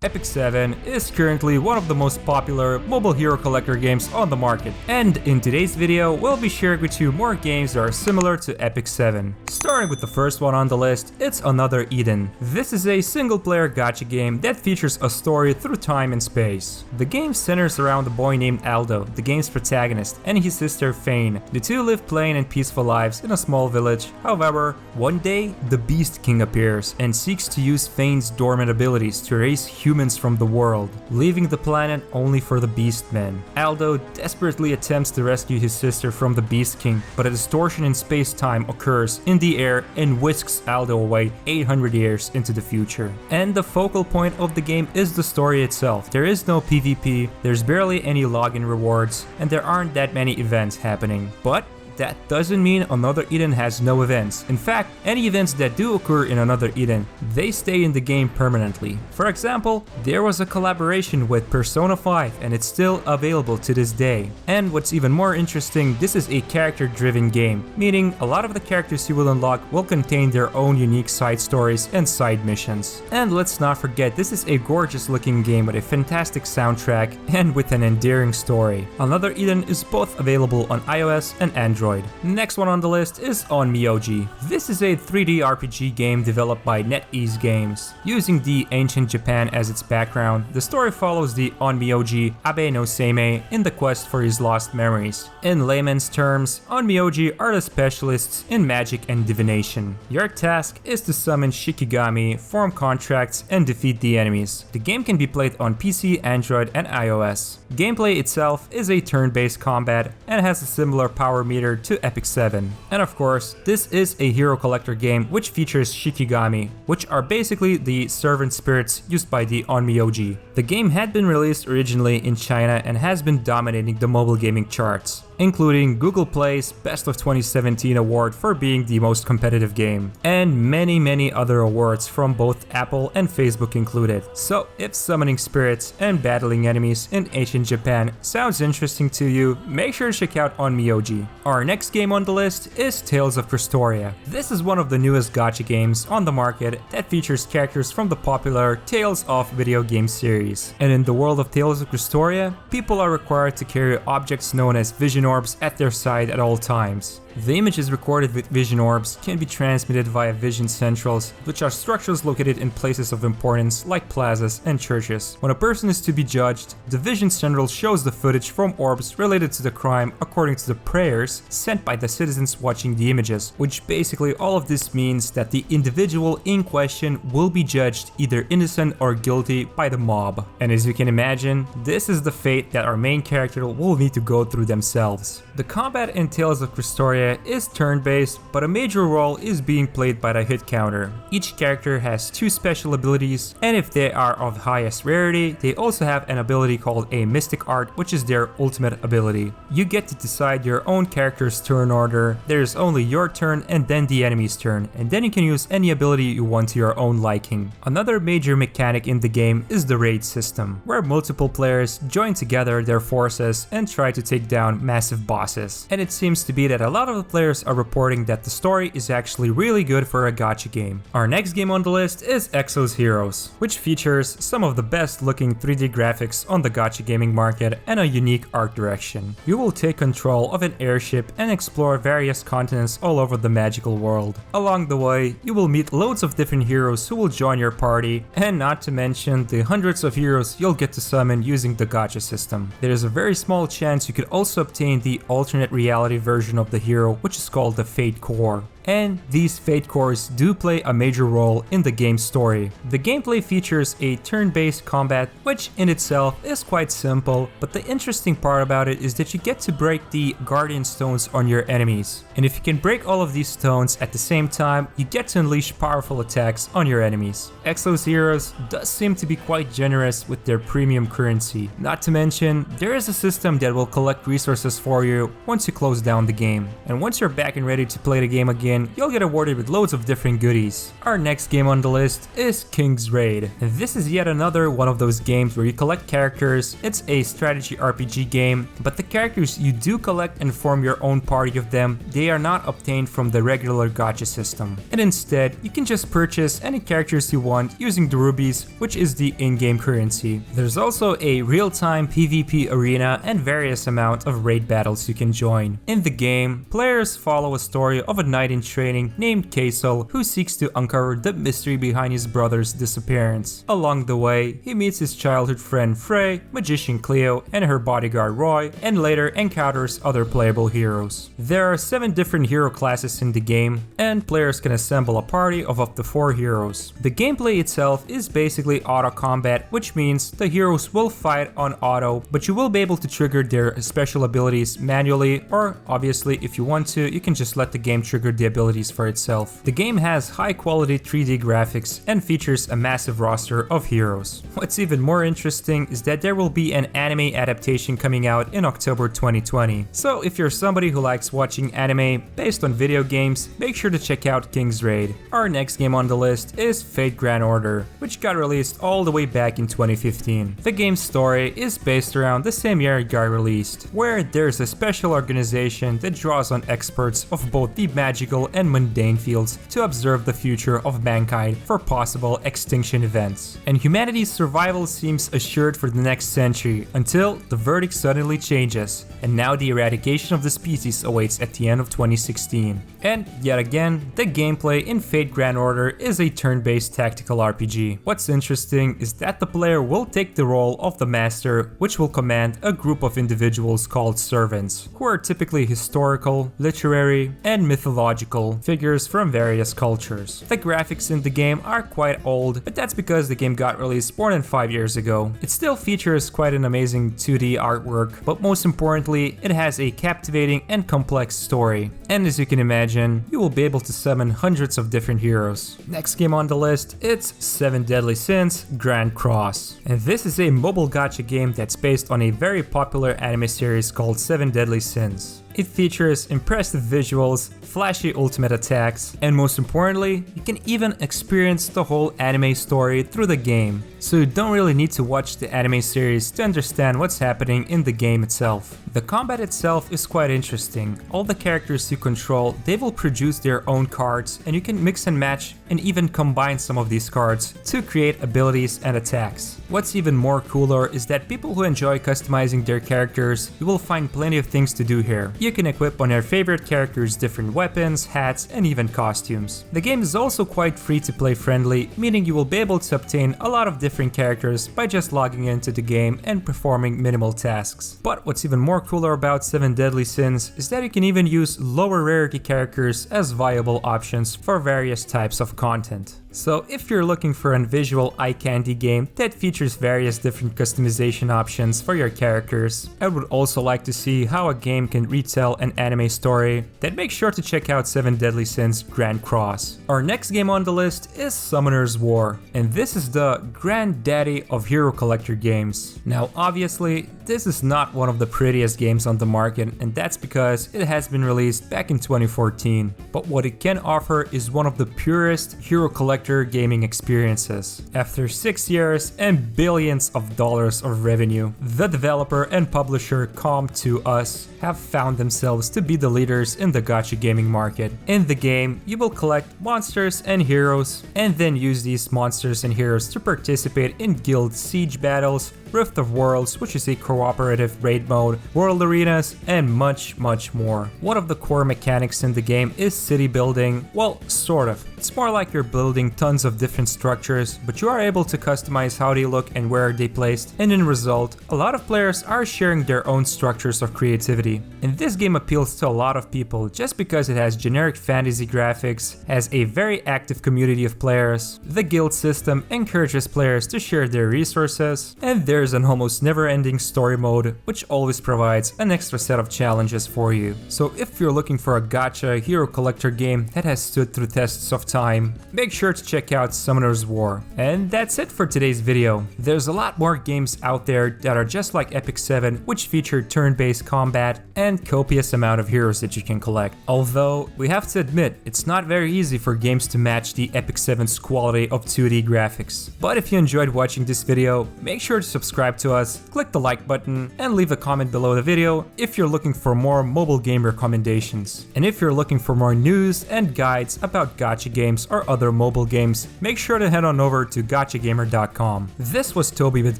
Epic 7 is currently one of the most popular mobile hero collector games on the market, and in today's video we'll be sharing with you more games that are similar to Epic 7. Starting with the first one on the list, it's Another Eden. This is a single-player gacha game that features a story through time and space. The game centers around a boy named Aldo, the game's protagonist, and his sister Fane. The two live plain and peaceful lives in a small village. However, one day the Beast King appears and seeks to use Fane's dormant abilities to erase humans from the world, leaving the planet only for the Beastmen. Aldo desperately attempts to rescue his sister from the Beast King, but a distortion in space-time occurs in the air and whisks Aldo away 800 years into the future. And the focal point of the game is the story itself. There is no PvP, there's barely any login rewards, and there aren't that many events happening. But that doesn't mean Another Eden has no events. In fact, any events that do occur in Another Eden, they stay in the game permanently. For example, there was a collaboration with Persona 5 and it's still available to this day. And what's even more interesting, this is a character-driven game, meaning a lot of the characters you will unlock will contain their own unique side stories and side missions. And let's not forget, this is a gorgeous looking game with a fantastic soundtrack and with an endearing story. Another Eden is both available on iOS and Android. Next one on the list is Onmyoji. This is a 3D RPG game developed by NetEase Games. Using the ancient Japan as its background, the story follows the Onmyoji Abe no Seimei in the quest for his lost memories. In layman's terms, Onmyoji are the specialists in magic and divination. Your task is to summon Shikigami, form contracts, and defeat the enemies. The game can be played on PC, Android, and iOS. Gameplay itself is a turn-based combat and has a similar power meter to Epic 7. And of course, this is a hero collector game which features Shikigami, which are basically the servant spirits used by the Onmyoji. The game had been released originally in China and has been dominating the mobile gaming charts, including Google Play's Best of 2017 award for being the most competitive game, and many other awards from both Apple and Facebook included. So if summoning spirits and battling enemies in ancient Japan sounds interesting to you, make sure to check out Onmyoji. Our next game on the list is Tales of Crestoria. This is one of the newest gacha games on the market that features characters from the popular Tales of video game series. And in the world of Tales of Crestoria, people are required to carry objects known as vision orbs at their side at all times. The images recorded with vision orbs can be transmitted via vision centrals, which are structures located in places of importance like plazas and churches. When a person is to be judged, the vision central shows the footage from orbs related to the crime according to the prayers sent by the citizens watching the images, which basically all of this means that the individual in question will be judged either innocent or guilty by the mob. And as you can imagine, this is the fate that our main character will need to go through themselves. The combat in Tales of Crestoria is turn-based, but a major role is being played by the hit counter. Each character has 2 special abilities, and if they are of highest rarity, they also have an ability called a Mystic Art, which is their ultimate ability. You get to decide your own character's turn order. There's only your turn and then the enemy's turn, and then you can use any ability you want to your own liking. Another major mechanic in the game is the raid system, where multiple players join together their forces and try to take down massive bosses. And it seems to be that a lot of the players are reporting that the story is actually really good for a gacha game. Our next game on the list is Exos Heroes, which features some of the best looking 3D graphics on the gacha gaming market and a unique art direction. You will take control of an airship and explore various continents all over the magical world. Along the way, you will meet loads of different heroes who will join your party, and not to mention the hundreds of heroes you'll get to summon using the gacha system. There is a very small chance you could also obtain the alternate reality version of the hero, which is called the Fate Core. And these Fate Cores do play a major role in the game's story. The gameplay features a turn-based combat, which in itself is quite simple, but the interesting part about it is that you get to break the Guardian Stones on your enemies. And if you can break all of these stones at the same time, you get to unleash powerful attacks on your enemies. Exos Heroes does seem to be quite generous with their premium currency. Not to mention, there is a system that will collect resources for you once you close down the game. And once you're back and ready to play the game again, in, you'll get awarded with loads of different goodies. Our next game on the list is King's Raid. And this is yet another one of those games where you collect characters. It's a strategy RPG game, but the characters you do collect and form your own party of them, they are not obtained from the regular gacha system. And instead, you can just purchase any characters you want using the rubies, which is the in-game currency. There's also a real-time PvP arena and various amount of raid battles you can join. In the game, players follow a story of a knight in training named Kaisel who seeks to uncover the mystery behind his brother's disappearance. Along the way, he meets his childhood friend Frey, magician Cleo, and her bodyguard Roy, and later encounters other playable heroes. There are 7 different hero classes in the game, and players can assemble a party of up to 4 heroes. The gameplay itself is basically auto combat, which means the heroes will fight on auto, but you will be able to trigger their special abilities manually, or obviously if you want to, you can just let the game trigger the abilities for itself. The game has high quality 3D graphics and features a massive roster of heroes. What's even more interesting is that there will be an anime adaptation coming out in October 2020. So if you're somebody who likes watching anime based on video games, make sure to check out King's Raid. Our next game on the list is Fate Grand Order, which got released all the way back in 2015. The game's story is based around the same year it got released, where there's a special organization that draws on experts of both the magical and mundane fields to observe the future of mankind for possible extinction events. And humanity's survival seems assured for the next century until the verdict suddenly changes, and now the eradication of the species awaits at the end of 2016. And yet again, the gameplay in Fate Grand Order is a turn-based tactical RPG. What's interesting is that the player will take the role of the master, which will command a group of individuals called servants, who are typically historical, literary, and mythological figures from various cultures. The graphics in the game are quite old, but that's because the game got released more than 5 years ago. It still features quite an amazing 2D artwork, but most importantly, it has a captivating and complex story. And as you can imagine, you will be able to summon hundreds of different heroes. Next game on the list, it's 7 Deadly Sins Grand Cross. And this is a mobile gacha game that's based on a very popular anime series called 7 Deadly Sins. It features impressive visuals, flashy ultimate attacks, and most importantly, you can even experience the whole anime story through the game. So you don't really need to watch the anime series to understand what's happening in the game itself. The combat itself is quite interesting. All the characters you control, they will produce their own cards, and you can mix and match and even combine some of these cards to create abilities and attacks. What's even more cooler is that people who enjoy customizing their characters, you will find plenty of things to do here. You can equip on your favorite characters different weapons, hats, and even costumes. The game is also quite free to play friendly, meaning you will be able to obtain a lot of different characters by just logging into the game and performing minimal tasks. But what's even more cooler about 7 Deadly Sins is that you can even use lower rarity characters as viable options for various types of content. So if you're looking for a visual eye candy game that features various different customization options for your characters, I would also like to see how a game can retell an anime story, then make sure to check out 7 Deadly Sins Grand Cross. Our next game on the list is Summoner's War, and this is the granddaddy of hero collector games. Now obviously, this is not one of the prettiest games on the market, and that's because it has been released back in 2014. But what it can offer is one of the purest hero collector gaming experiences. After 6 years and billions of dollars of revenue, the developer and publisher Come2Us have found themselves to be the leaders in the gacha gaming market. In the game, you will collect monsters and heroes, and then use these monsters and heroes to participate in guild siege battles, Rift of Worlds, which is a cooperative raid mode, world arenas, and much more. One of the core mechanics in the game is city building. Well, sort of. It's more like you're building tons of different structures, but you are able to customize how they look and where they placed, and in result, a lot of players are sharing their own structures of creativity. And this game appeals to a lot of people just because it has generic fantasy graphics, has a very active community of players, the guild system encourages players to share their resources, and there's an almost never-ending story story mode, which always provides an extra set of challenges for you. So if you're looking for a gacha hero collector game that has stood through tests of time, make sure to check out Summoner's War. And that's it for today's video. There's a lot more games out there that are just like Epic 7, which feature turn-based combat and copious amount of heroes that you can collect. Although, we have to admit, it's not very easy for games to match the Epic 7's quality of 2D graphics. But if you enjoyed watching this video, make sure to subscribe to us, click the like button, and leave a comment below the video if you're looking for more mobile game recommendations. And if you're looking for more news and guides about gacha games or other mobile games, make sure to head on over to gachagamer.com. This was Toby with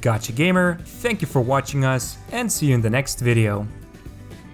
Gacha Gamer, thank you for watching us, and see you in the next video.